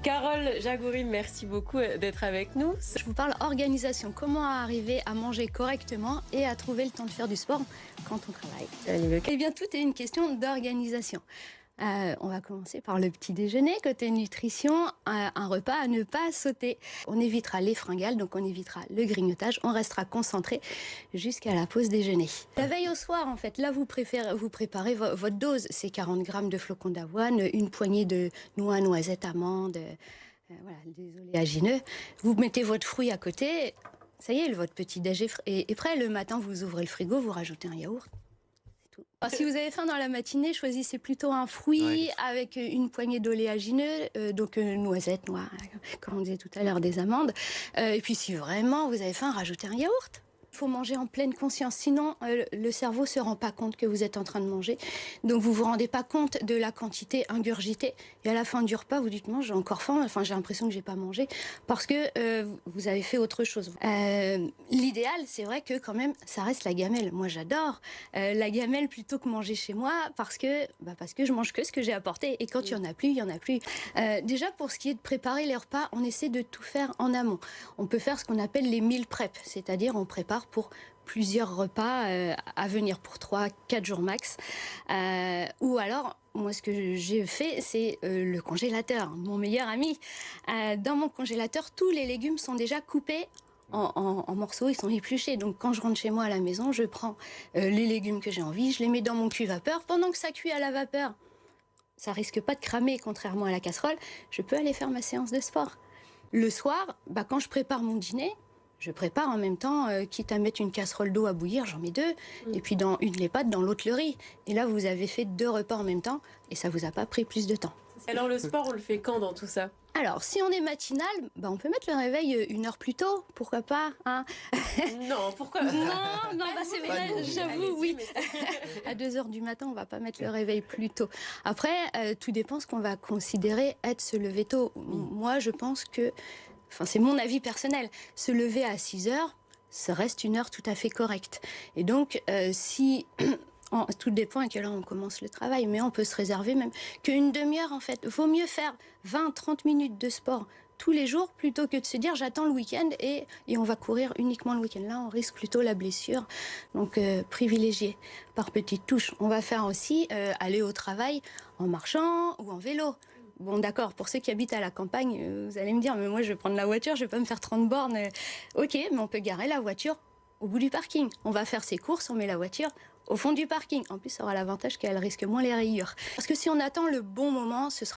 Carole Jagouri, merci beaucoup d'être avec nous. Je vous parle organisation, comment arriver à manger correctement et à trouver le temps de faire du sport quand on travaille. Eh bien, tout est une question d'organisation. On va commencer par le petit déjeuner. Côté nutrition, un repas à ne pas sauter. On évitera les fringales, donc on évitera le grignotage. On restera concentré jusqu'à la pause déjeuner. La veille au soir, en fait, là, vous préparez votre dose. C'est 40 grammes de flocons d'avoine, une poignée de noix, noisettes, amandes, voilà, des oléagineux. Vous mettez votre fruit à côté. Ça y est, votre petit déj est prêt. Le matin, vous ouvrez le frigo, vous rajoutez un yaourt. Alors, si vous avez faim dans la matinée, choisissez plutôt un fruit avec une poignée d'oléagineux, donc noisettes, noix, comme on disait tout à l'heure, des amandes. Et puis si vraiment vous avez faim, rajoutez un yaourt. Il faut manger en pleine conscience, sinon le cerveau ne se rend pas compte que vous êtes en train de manger. Donc vous ne vous rendez pas compte de la quantité ingurgitée. Et à la fin du repas, vous dites, moi j'ai encore faim, enfin j'ai l'impression que je n'ai pas mangé, parce que vous avez fait autre chose. L'idéal, c'est vrai que quand même, ça reste la gamelle. Moi j'adore la gamelle plutôt que manger chez moi, parce que je mange que ce que j'ai apporté. Et quand il n'y en a plus, il n'y en a plus. Déjà, pour ce qui est de préparer les repas, on essaie de tout faire en amont. On peut faire ce qu'on appelle les meal prep, c'est-à-dire on prépare pour plusieurs repas à venir pour 3-4 jours max. Ou alors, moi, ce que j'ai fait, c'est le congélateur, mon meilleur ami. Dans mon congélateur, tous les légumes sont déjà coupés en morceaux, ils sont épluchés. Donc, quand je rentre chez moi à la maison, je prends les légumes que j'ai envie, je les mets dans mon cuit-vapeur. Pendant que ça cuit à la vapeur, ça risque pas de cramer, contrairement à la casserole. Je peux aller faire ma séance de sport. Le soir, quand je prépare mon dîner, je prépare en même temps, quitte à mettre une casserole d'eau à bouillir, j'en mets 2. Et puis dans une les pâtes, dans l'autre le riz. Et là, vous avez fait 2 repas en même temps et ça vous a pas pris plus de temps. Alors le sport, on le fait quand dans tout ça? Alors, si on est matinal, on peut mettre le réveil 1 heure plus tôt, pourquoi pas, hein? Non, pourquoi? Non, c'est vrai, j'avoue, oui. À 2 heures du matin, on va pas mettre le réveil plus tôt. Après, tout dépend ce qu'on va considérer être se lever tôt. Moi, je pense que, c'est mon avis personnel, se lever à 6 heures, ça reste une heure tout à fait correcte. Et donc, si... Tout dépend à quelle heure on commence le travail, mais on peut se réserver même qu'une demi-heure en fait. Vaut mieux faire 20-30 minutes de sport tous les jours plutôt que de se dire j'attends le week-end et on va courir uniquement le week-end. Là, on risque plutôt la blessure. Donc, privilégier par petites touches. On va faire aussi aller au travail en marchant ou en vélo. Bon, d'accord, pour ceux qui habitent à la campagne, vous allez me dire, mais moi je vais prendre la voiture, je vais pas me faire 30 bornes. Ok, mais on peut garer la voiture au bout du parking. On va faire ses courses, on met la voiture au fond du parking. En plus, ça aura l'avantage qu'elle risque moins les rayures. Parce que si on attend le bon moment, ce sera